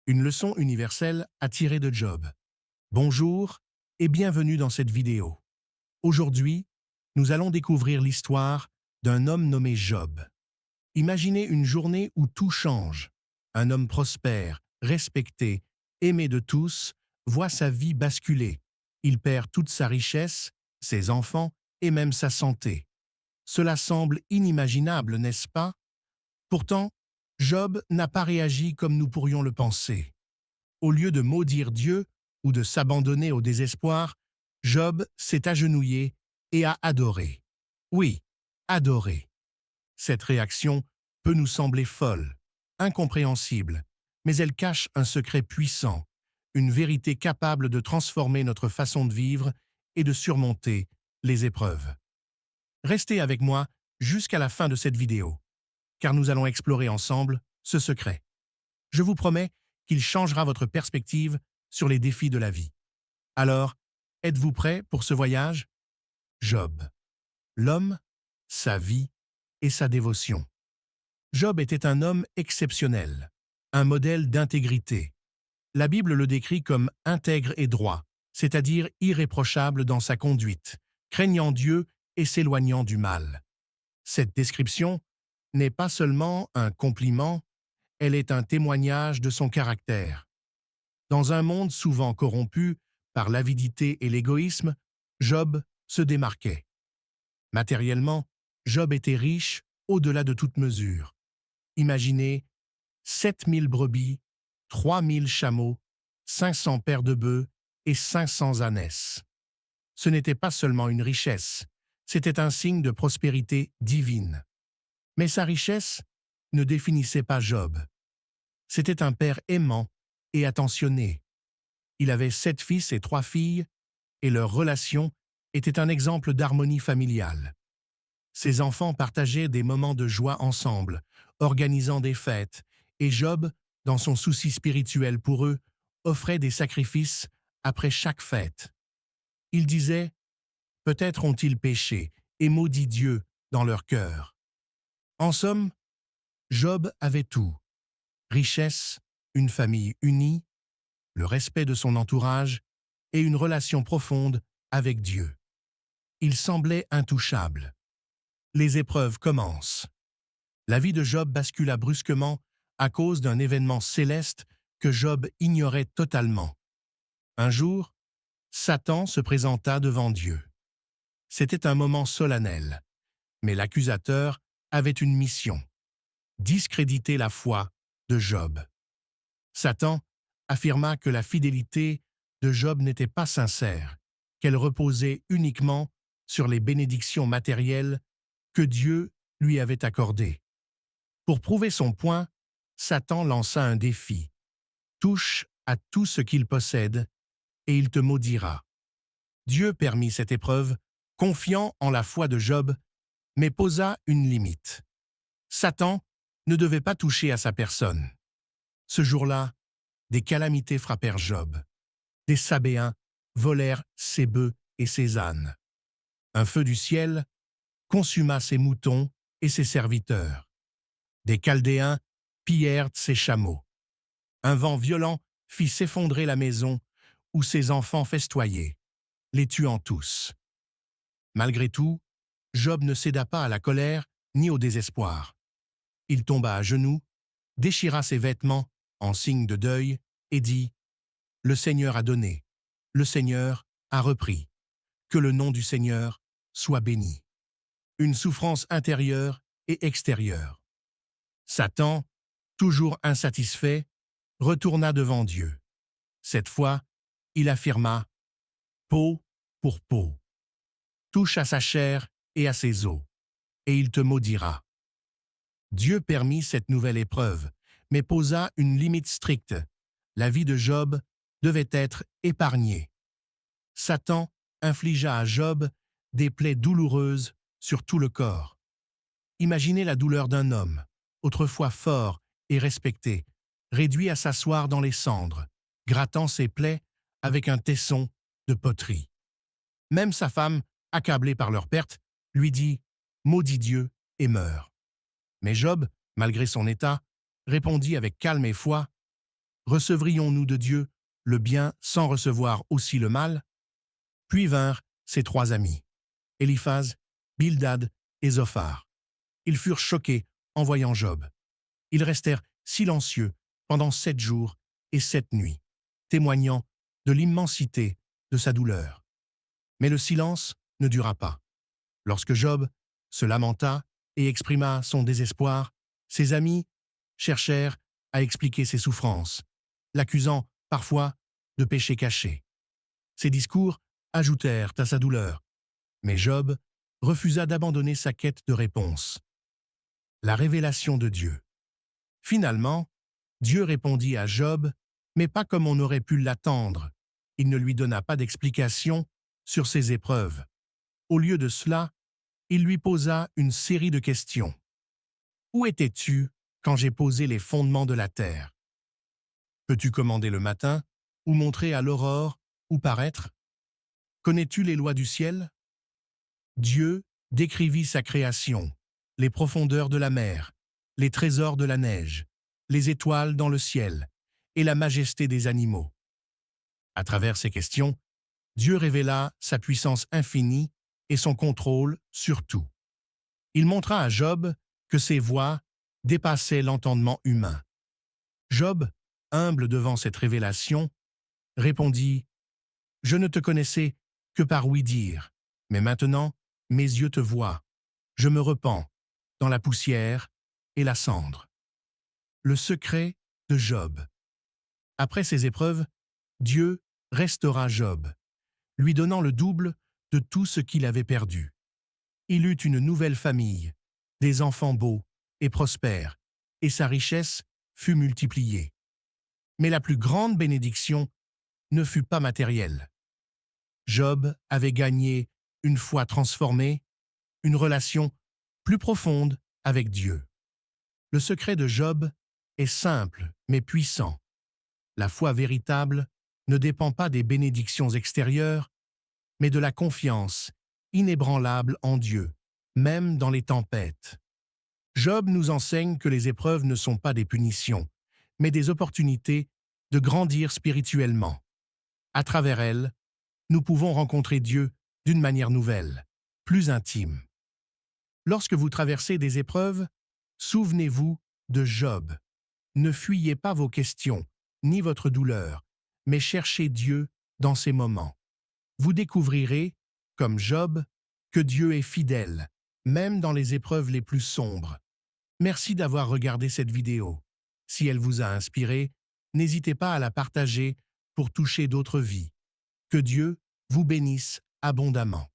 Une leçon universelle à tirer de Job. Bonjour et bienvenue dans cette vidéo. Aujourd'hui, nous allons découvrir l'histoire d'un homme nommé Job. Imaginez une journée où tout change. Un homme prospère, respecté, aimé de tous, voit sa vie basculer. Il perd toute sa richesse, ses enfants et même sa santé. Cela semble inimaginable, n'est-ce pas? Pourtant, Job n'a pas réagi comme nous pourrions le penser. Au lieu de maudire Dieu ou de s'abandonner au désespoir, Job s'est agenouillé et a adoré. Oui, adoré. Cette réaction peut nous sembler folle, incompréhensible, mais elle cache un secret puissant, une vérité capable de transformer notre façon de vivre et de surmonter les épreuves. Restez avec moi jusqu'à la fin de cette vidéo, car nous allons explorer ensemble ce secret. Je vous promets qu'il changera votre perspective sur les défis de la vie. Alors, êtes-vous prêt pour ce voyage? Job. L'homme, sa vie et sa dévotion. Job était un homme exceptionnel, un modèle d'intégrité. La Bible le décrit comme intègre et droit, c'est-à-dire irréprochable dans sa conduite, craignant Dieu et s'éloignant du mal. Cette description n'est pas seulement un compliment, elle est un témoignage de son caractère. Dans un monde souvent corrompu par l'avidité et l'égoïsme, Job se démarquait. Matériellement, Job était riche au-delà de toute mesure. Imaginez 7000 brebis, 3000 chameaux, 500 paires de bœufs et 500 ânesses. Ce n'était pas seulement une richesse, c'était un signe de prospérité divine. Mais sa richesse ne définissait pas Job. C'était un père aimant et attentionné. Il avait 7 fils et 3 filles, et leur relation était un exemple d'harmonie familiale. Ses enfants partageaient des moments de joie ensemble, organisant des fêtes, et Job, dans son souci spirituel pour eux, offrait des sacrifices après chaque fête. Il disait « Peut-être ont-ils péché et maudit Dieu dans leur cœur. » En somme, Job avait tout. Richesse, une famille unie, le respect de son entourage et une relation profonde avec Dieu. Il semblait intouchable. Les épreuves commencent. La vie de Job bascula brusquement à cause d'un événement céleste que Job ignorait totalement. Un jour, Satan se présenta devant Dieu. C'était un moment solennel, mais l'accusateur avait une mission: discréditer la foi de Job. Satan affirma que la fidélité de Job n'était pas sincère, qu'elle reposait uniquement sur les bénédictions matérielles que Dieu lui avait accordées. Pour prouver son point, Satan lança un défi. « Touche à tout ce qu'il possède, et il te maudira. » Dieu permit cette épreuve, confiant en la foi de Job, mais posa une limite. Satan ne devait pas toucher à sa personne. Ce jour-là, des calamités frappèrent Job. Des Sabéens volèrent ses bœufs et ses ânes. Un feu du ciel consuma ses moutons et ses serviteurs. Des Chaldéens pillèrent ses chameaux. Un vent violent fit s'effondrer la maison où ses enfants festoyaient, les tuant tous. Malgré tout, Job ne céda pas à la colère ni au désespoir. Il tomba à genoux, déchira ses vêtements en signe de deuil et dit « Le Seigneur a donné, le Seigneur a repris. Que le nom du Seigneur soit béni. » Une souffrance intérieure et extérieure. Satan, toujours insatisfait, retourna devant Dieu. Cette fois, il affirma « peau pour peau. Touche à sa chair et à ses os, et il te maudira. » Dieu permit cette nouvelle épreuve, mais posa une limite stricte. La vie de Job devait être épargnée. Satan infligea à Job des plaies douloureuses sur tout le corps. Imaginez la douleur d'un homme, autrefois fort et respecté, réduit à s'asseoir dans les cendres, grattant ses plaies avec un tesson de poterie. Même sa femme, accablée par leur perte, lui dit « Maudit Dieu et meurs. » Mais Job, malgré son état, répondit avec calme et foi recevrions-nous de Dieu le bien sans recevoir aussi le mal? Puis vinrent ses 3 amis, Éliphaz, Bildad et Zophar. Ils furent choqués en voyant Job. Ils restèrent silencieux pendant 7 jours et 7 nuits, témoignant de l'immensité de sa douleur. Mais le silence ne dura pas. Lorsque Job se lamenta et exprima son désespoir, ses amis cherchèrent à expliquer ses souffrances, l'accusant parfois de péchés cachés. Ces discours ajoutèrent à sa douleur, mais Job refusa d'abandonner sa quête de réponse. La révélation de Dieu. Finalement, Dieu répondit à Job, mais pas comme on aurait pu l'attendre. Il ne lui donna pas d'explication sur ses épreuves. Au lieu de cela, il lui posa une série de questions. Où étais-tu quand j'ai posé les fondements de la terre? Peux-tu commander le matin, ou montrer à l'aurore, ou paraître? Connais-tu les lois du ciel? Dieu décrivit sa création, les profondeurs de la mer, les trésors de la neige, les étoiles dans le ciel et la majesté des animaux. À travers ces questions, Dieu révéla sa puissance infinie et son contrôle sur tout. Il montra à Job que ses voies dépassaient l'entendement humain. Job, humble devant cette révélation, répondit « Je ne te connaissais que par ouï-dire, mais maintenant mes yeux te voient. Je me repens dans la poussière et la cendre. » Le secret de Job. Après ces épreuves, Dieu restaura Job, lui donnant le double de tout ce qu'il avait perdu. Il eut une nouvelle famille, des enfants beaux et prospères, et sa richesse fut multipliée. Mais la plus grande bénédiction ne fut pas matérielle. Job avait gagné une foi transformée, une relation plus profonde avec Dieu. Le secret de Job est simple mais puissant. La foi véritable ne dépend pas des bénédictions extérieures, mais de la confiance inébranlable en Dieu, même dans les tempêtes. Job nous enseigne que les épreuves ne sont pas des punitions, mais des opportunités de grandir spirituellement. À travers elles, nous pouvons rencontrer Dieu d'une manière nouvelle, plus intime. Lorsque vous traversez des épreuves, souvenez-vous de Job. Ne fuyez pas vos questions, ni votre douleur, mais cherchez Dieu dans ces moments. Vous découvrirez, comme Job, que Dieu est fidèle, même dans les épreuves les plus sombres. Merci d'avoir regardé cette vidéo. Si elle vous a inspiré, n'hésitez pas à la partager pour toucher d'autres vies. Que Dieu vous bénisse abondamment.